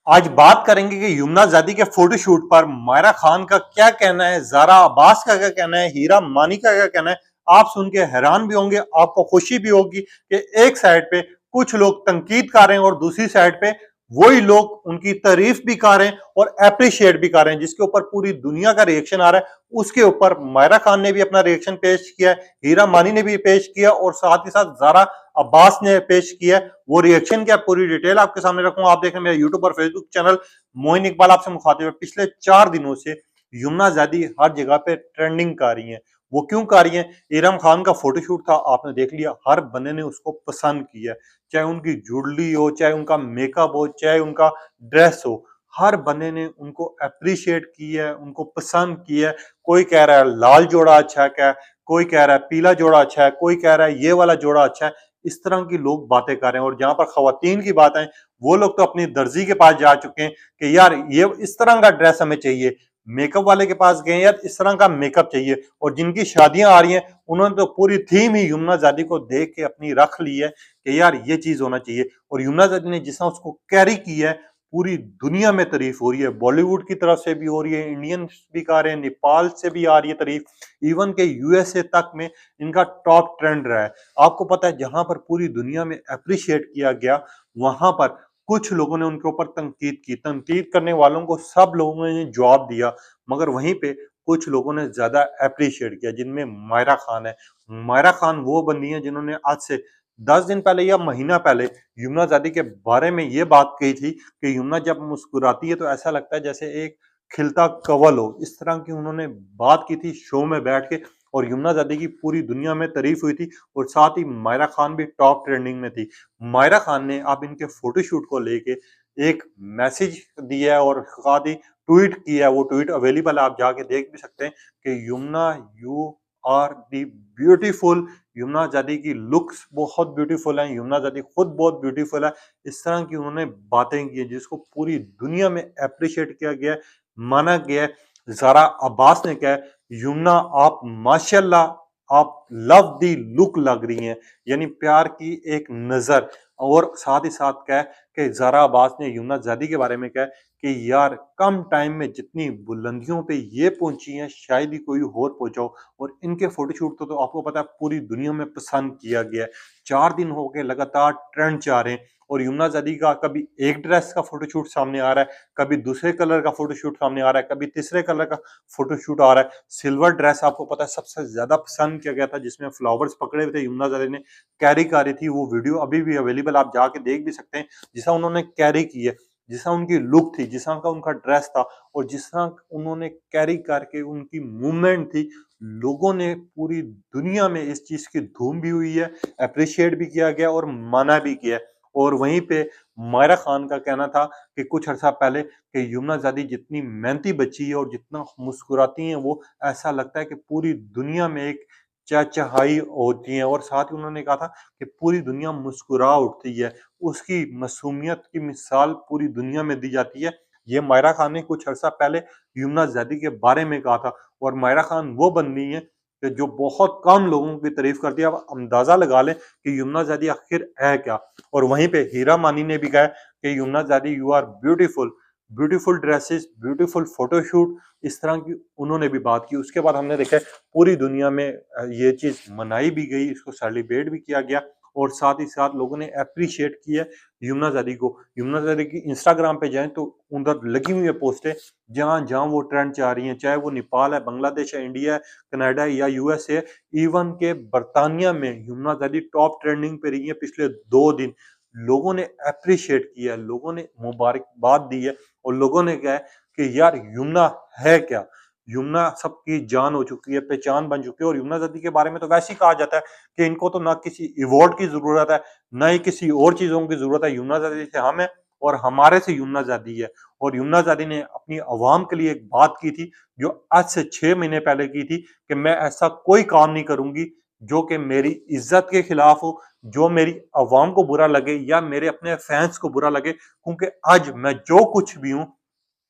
आज बात करेंगे कि यमुना ज़ादी के फोटोशूट पर मायरा खान का क्या कहना है, ज़ारा अब्बास का क्या कहना है, हीरा मानी का क्या कहना है। आप सुन के हैरान भी होंगे, आपको खुशी भी होगी कि एक साइड पे कुछ लोग तनकीद कर रहे हैं और दूसरी साइड पे वही लोग उनकी तारीफ भी कर रहे हैं और अप्रिशिएट भी कर रहे हैं, जिसके ऊपर पूरी दुनिया का रिएक्शन आ रहा है। उसके ऊपर मायरा खान ने भी अपना रिएक्शन पेश किया है, हीरा मानी ने भी पेश किया और साथ ही साथ ज़ारा अब्बास ने पेश किया है। वो रिएक्शन क्या, पूरी डिटेल आपके सामने रखूंगा। आप देख रहे हैं मेरा यूट्यूब और फेसबुक चैनल मोइन इकबाल आपसे मुखातिब है। पिछले 4 दिनों से यमुना ज़ादी हर जगह पे ट्रेंडिंग कर रही है। वो क्यों कर रही है? इरम खान का फोटोशूट था, आपने देख लिया, हर बंदे ने उसको पसंद किया, चाहे उनकी ज्वेलरी हो, चाहे उनका मेकअप हो, चाहे उनका ड्रेस हो, हर बंदे ने उनको अप्रिशिएट किया है, उनको पसंद किया है। कोई कह रहा है लाल जोड़ा अच्छा है, क्या कोई कह रहा है पीला जोड़ा अच्छा है, कोई कह रहा है ये वाला जोड़ा अच्छा है। इस तरह की लोग बातें कर रहे हैं। और जहां पर खवातीन की बात है, वो लोग तो अपनी दर्जी के पास जा चुके हैं कि यार ये इस तरह का ड्रेस हमें चाहिए। मेकअप वाले के पास गए, यार इस तरह का मेकअप चाहिए। और जिनकी शादियां आ रही हैं, उन्होंने तो पूरी थीम ही यमुना ज़ादी को देख के अपनी रख ली है कि यार ये चीज होना चाहिए। और यमुना ज़ादी ने जिस तरह उसको कैरी किया है, पूरी दुनिया में तारीफ हो रही है। बॉलीवुड की तरफ से भी हो रही है, इंडियन भी कर रहे हैं, नेपाल से भी आ रही है तारीफ, इवन के यूएसए तक में इनका टॉप ट्रेंड रहा है। आपको पता है, जहां पर पूरी दुनिया में अप्रिशिएट किया गया, वहां पर कुछ लोगों ने उनके ऊपर तनकीद की। तनकीद करने वालों को सब लोगों ने जवाब दिया, मगर वहीं पे कुछ लोगों ने ज्यादा अप्रिशिएट किया, जिनमें मायरा खान है। मायरा खान वो बंदी है जिन्होंने आज से 10 दिन पहले या महीना पहले यमुना ज़ादी के बारे में ये बात कही थी कि यमुना जब मुस्कुराती है तो ऐसा लगता है जैसे एक खिलता कवल हो। इस तरह की उन्होंने बात की थी शो में बैठ के, और यमुना ज़ादी की पूरी दुनिया में तारीफ हुई थी। और साथ ही मायरा खान भी टॉप ट्रेंडिंग में थी। मायरा खान ने अब इनके फोटोशूट को लेके एक मैसेज दिया है और साथ ही ट्वीट किया है। वो ट्वीट अवेलेबल है, आप जाके देख भी सकते हैं कि Yamuna you are the beautiful. Yamuna ज़ादी की लुक्स बहुत ब्यूटीफुल हैं, यमुना ज़ादी खुद बहुत ब्यूटीफुल है। इस तरह की उन्होंने बातें की हैं जिसको पूरी दुनिया में एप्रिशिएट किया गया है, माना गया है। ज़ारा अब्बास ने कहा है, यमुना आप माशाल्लाह, आप लव दी लुक लग रही हैं, यानी प्यार की एक नज़र। और साथ ही साथ कहा कि ज़ारा अब्बास ने यमुना ज़ादी के बारे में कहा कि यार कम टाइम में जितनी बुलंदियों पे ये पहुंची हैं, शायद ही कोई और पहुंचा हो। और इनके फोटोशूट तो आपको पता है पूरी दुनिया में पसंद किया गया है। 4 दिन हो गए लगातार ट्रेंड जा रहे हैं। और यमुना ज़ादी का कभी एक ड्रेस का फोटोशूट सामने आ रहा है, कभी दूसरे कलर का फोटोशूट सामने आ रहा है, कभी तीसरे कलर का फोटोशूट आ रहा है। सिल्वर ड्रेस आपको पता है सबसे ज्यादा पसंद किया गया था, जिसमें फ्लावर्स पकड़े हुए थे, यमुना ज़ादी ने कैरी कर रही थी। वो वीडियो अभी भी अवेलेबल, आप जाके देख भी सकते हैं, जिसा उन्होंने कैरी की है, जिसा उनकी लुक थी, जिस तरह का उनका ड्रेस था, और जिस तरह उन्होंने कैरी करके उनकी मूवमेंट थी। लोगों ने पूरी दुनिया में इस चीज की धूम भी हुई है, अप्रिशिएट भी किया गया और माना भी किया है। और वहीं पे मायरा खान का कहना था कि कुछ अर्सा पहले कि यमुना ज़ादी जितनी मेहनती बच्ची है और जितना मुस्कुराती हैं वो, ऐसा लगता है कि पूरी दुनिया में एक चहचहाई होती है। और साथ ही उन्होंने कहा था कि पूरी दुनिया मुस्कुरा उठती है, उसकी मासूमियत की मिसाल पूरी दुनिया में दी जाती है। ये मायरा खान ने कुछ अर्सा पहले यमुना ज़ादी के बारे में कहा था। और मायरा खान वो बंदी है कि जो बहुत कम लोगों की तारीफ करती है। आप अंदाजा लगा लें कि यमुना ज़ादी आखिर है क्या। और वहीं पे हीरा मानी ने भी कहा कि यमुना ज़ादी you are beautiful, beautiful dresses, beautiful photoshoot, इस तरह की उन्होंने भी बात की। उसके बाद हमने देखा है पूरी दुनिया में ये चीज मनाई भी गई, इसको सेलिब्रेट भी किया गया। और साथ ही साथ लोगों ने अप्रिशिएट किया यमुना ज़ादी को। यमुना ज़ादी की इंस्टाग्राम पे जाएं तो उधर लगी हुई है पोस्टें, जहां जहां वो ट्रेंड चाह रही हैं, चाहे वो नेपाल है, बांग्लादेश है, इंडिया है, कनाडा है या यूएसए है। इवन के बर्तानिया में यमुना ज़ादी टॉप ट्रेंडिंग पे रही है पिछले 2 दिन। लोगों ने अप्रिशिएट किया, लोगों ने मुबारकबाद दी है। और लोगों ने कहा है कि यार यमुना है क्या, यमुना सबकी जान हो चुकी है, पहचान बन चुकी है। और यमुना ज़ादी के बारे में तो वैसे ही कहा जाता है कि इनको तो ना किसी अवार्ड की जरूरत है, ना ही किसी और चीजों की जरूरत है। यमुना ज़ादी से हम है और हमारे से यमुना ज़ादी है। और यमुना ज़ादी ने अपनी अवाम के लिए एक बात की थी, जो आज से 6 महीने पहले की थी, कि मैं ऐसा कोई काम नहीं करूंगी जो कि मेरी इज्जत के खिलाफ हो, जो मेरी अवाम को बुरा लगे या मेरे अपने फैंस को बुरा लगे। क्योंकि आज मैं जो कुछ भी हूँ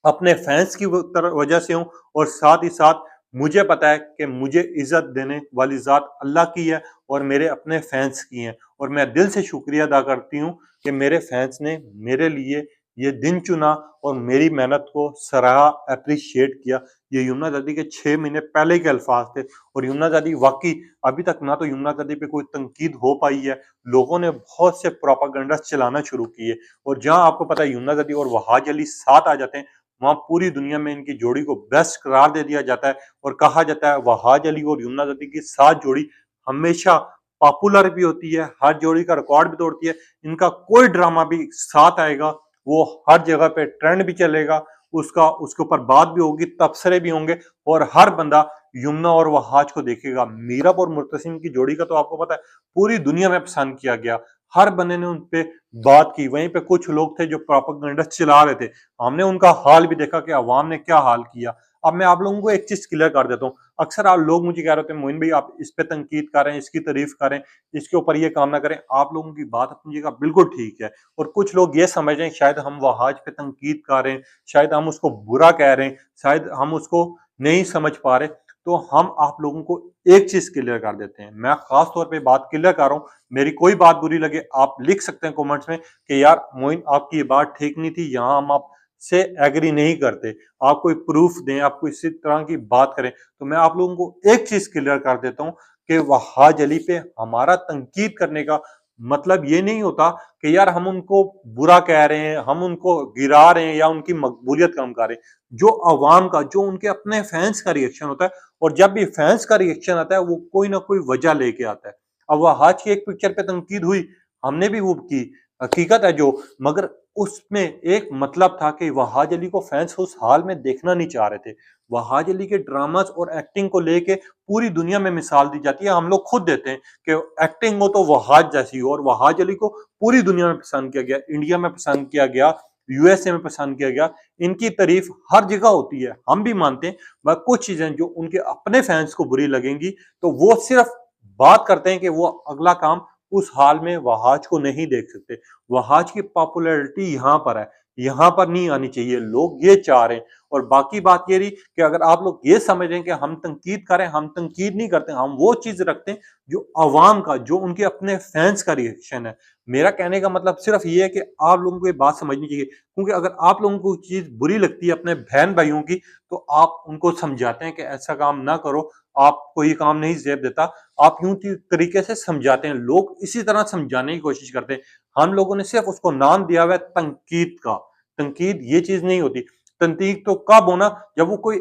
अपने फैंस की वजह से हूँ। और साथ ही साथ मुझे पता है कि मुझे इज्जत देने वाली जात अल्लाह की है और मेरे अपने फैंस की हैं। और मैं दिल से शुक्रिया अदा करती हूँ कि मेरे फैंस ने मेरे लिए ये दिन चुना और मेरी मेहनत को सराहा, एप्रिशिएट किया। ये यमुना दादी के 6 महीने पहले के अल्फाज थे और यमुना दादी वाक़ई अभी तक ना तो यमुना दादी पे कोई तनकीद हो पाई है, लोगों ने बहुत से प्रोपेगेंडा चलाना शुरू किए और जहाँ आपको पता है यमुना दादी और वहाज अली साथ आ जाते हैं, वहाँ पूरी दुनिया में इनकी जोड़ी को बेस्ट करार दे दिया जाता है और कहा जाता है वहाज अली और यमुना दादी की साथ जोड़ी हमेशा पॉपुलर भी होती है, हर जोड़ी का रिकॉर्ड भी तोड़ती है। इनका कोई ड्रामा भी साथ आएगा, वो हर जगह पे ट्रेंड भी चलेगा, उसका उसके ऊपर बात भी होगी, तबसरे भी होंगे और हर बंदा यमुना और वहाज को देखेगा। मीरब और मुर्तसिम की जोड़ी का तो आपको पता है पूरी दुनिया में पसंद किया गया, हर बंदे ने उन पे बात की। वहीं पे कुछ लोग थे जो प्रोपेगेंडा चला रहे थे, हमने उनका हाल भी देखा कि अवाम ने क्या हाल किया। अब मैं आप लोगों को एक चीज क्लियर कर देता हूँ, अक्सर आप लोग मुझे कह रहे थे मोइन भाई आप इस पे तनकीद करें, इसकी तारीफ करें, इसके ऊपर ये काम ना करें। आप लोगों की बात अपनी जगह बिल्कुल ठीक है और कुछ लोग ये समझ रहे हैं शायद हम वहाज पे तनकीद कर रहे हैं, शायद हम उसको बुरा कह रहे हैं, शायद हम उसको नहीं समझ पा रहे। तो हम आप लोगों को एक चीज क्लियर कर देते हैं, मैं खास तौर पे बात क्लियर कर रहा हूँ, मेरी कोई बात बुरी लगे आप लिख सकते हैं कमेंट्स में कि यार मोइन आपकी ये बात ठीक नहीं थी, यहाँ हम आप से एग्री नहीं करते, आप कोई प्रूफ दें, आप कोई इसी तरह की बात करें। तो मैं आप लोगों को एक चीज क्लियर कर देता हूं कि वहाज अली पे हमारा तनकीद करने का मतलब ये नहीं होता कि यार हम उनको बुरा कह रहे हैं, हम उनको गिरा रहे हैं या उनकी मकबूलियत कम कर रहे हैं। जो अवाम का, जो उनके अपने फैंस का रिएक्शन होता है और जब भी फैंस का रिएक्शन आता है वो कोई ना कोई वजह लेके आता है। अब वहाज की एक पिक्चर पे तनकीद हुई, हमने भी वो की, हकीकत है जो, मगर उसमें एक मतलब था कि वहाज अली को फैंस उस हाल में देखना नहीं चाह रहे थे। वहाज अली के ड्रामास और एक्टिंग को लेके पूरी दुनिया में मिसाल दी जाती है, हम लोग खुद देते हैं कि एक्टिंग हो तो वहाज जैसी हो और वहाज अली को पूरी दुनिया में पसंद किया गया, इंडिया में पसंद किया गया, यूएसए में पसंद किया गया। इनकी तारीफ हर जगह होती है, हम भी मानते हैं, मगर कुछ चीजें जो उनके अपने फैंस को बुरी लगेंगी तो वो सिर्फ बात करते हैं कि वो अगला काम उस हाल में वहाज को नहीं देख सकते। वहाज की पॉपुलैरिटी यहाँ पर है, यहाँ पर नहीं आनी चाहिए, लोग ये चाह रहे हैं। और बाकी बात ये रही कि अगर आप लोग ये समझ रहे हैं कि हम तनकीद करें, हम तनकीद नहीं करते, हम वो चीज रखते हैं जो अवाम का, जो उनके अपने फैंस का रिएक्शन है। मेरा कहने का मतलब सिर्फ ये है कि आप लोगों को ये बात समझनी चाहिए, क्योंकि अगर आप लोगों को चीज बुरी लगती है अपने बहन भाइयों की तो आप उनको समझाते हैं कि ऐसा काम ना करो, आपको ये काम नहीं जेब देता, आप यूं तरीके से समझाते हैं, लोग इसी तरह समझाने की कोशिश करते हैं। हम लोगों ने सिर्फ उसको नाम दिया हुआ है तनकीद का। तनकीद ये चीज नहीं होती। तनकीद तो कब होना, जब वो कोई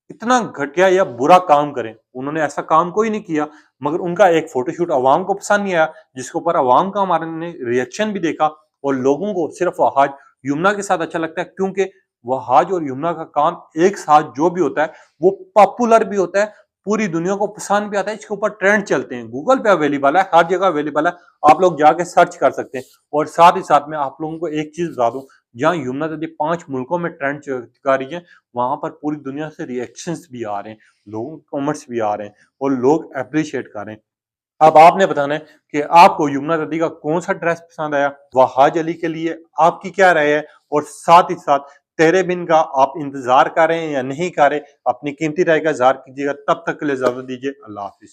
इतना घटिया या बुरा काम करे। उन्होंने ऐसा काम कोई नहीं किया, मगर उनका एक फोटोशूट अवाम को पसंद नहीं आया, जिसके ऊपर अवाम का हमारे ने रिएक्शन भी देखा और लोगों को सिर्फ वहाज यमुना के साथ अच्छा लगता है, क्योंकि वहाज और यमुना का काम एक साथ जो भी होता है वो पॉपुलर भी होता है, पूरी दुनिया को पसंद भी आता है, इसके ऊपर ट्रेंड चलते हैं, गूगल पे अवेलेबल है, हर जगह अवेलेबल है, आप लोग जाके सर्च कर सकते हैं। और साथ ही साथ में आप लोगों को एक चीज बता दूं, जहां यमुना नदी 5 मुल्कों में ट्रेंड कर रही है, वहां पर पूरी दुनिया से रिएक्शंस भी आ रहे हैं, लोगों के कमेंट्स भी आ रहे हैं और लोग अप्रिशिएट कर रहे हैं। अब आपने बताना है कि आपको यमुना नदी का कौन सा ड्रेस पसंद आया, वहाज अली के लिए आपकी क्या राय है, और साथ ही साथ तेरे बिन का आप इंतजार कर रहे हैं या नहीं कर रहे, अपनी कीमती राय का इजहार कीजिएगा। तब तक के लिए इजाजत दीजिए, अल्लाह हाफिज।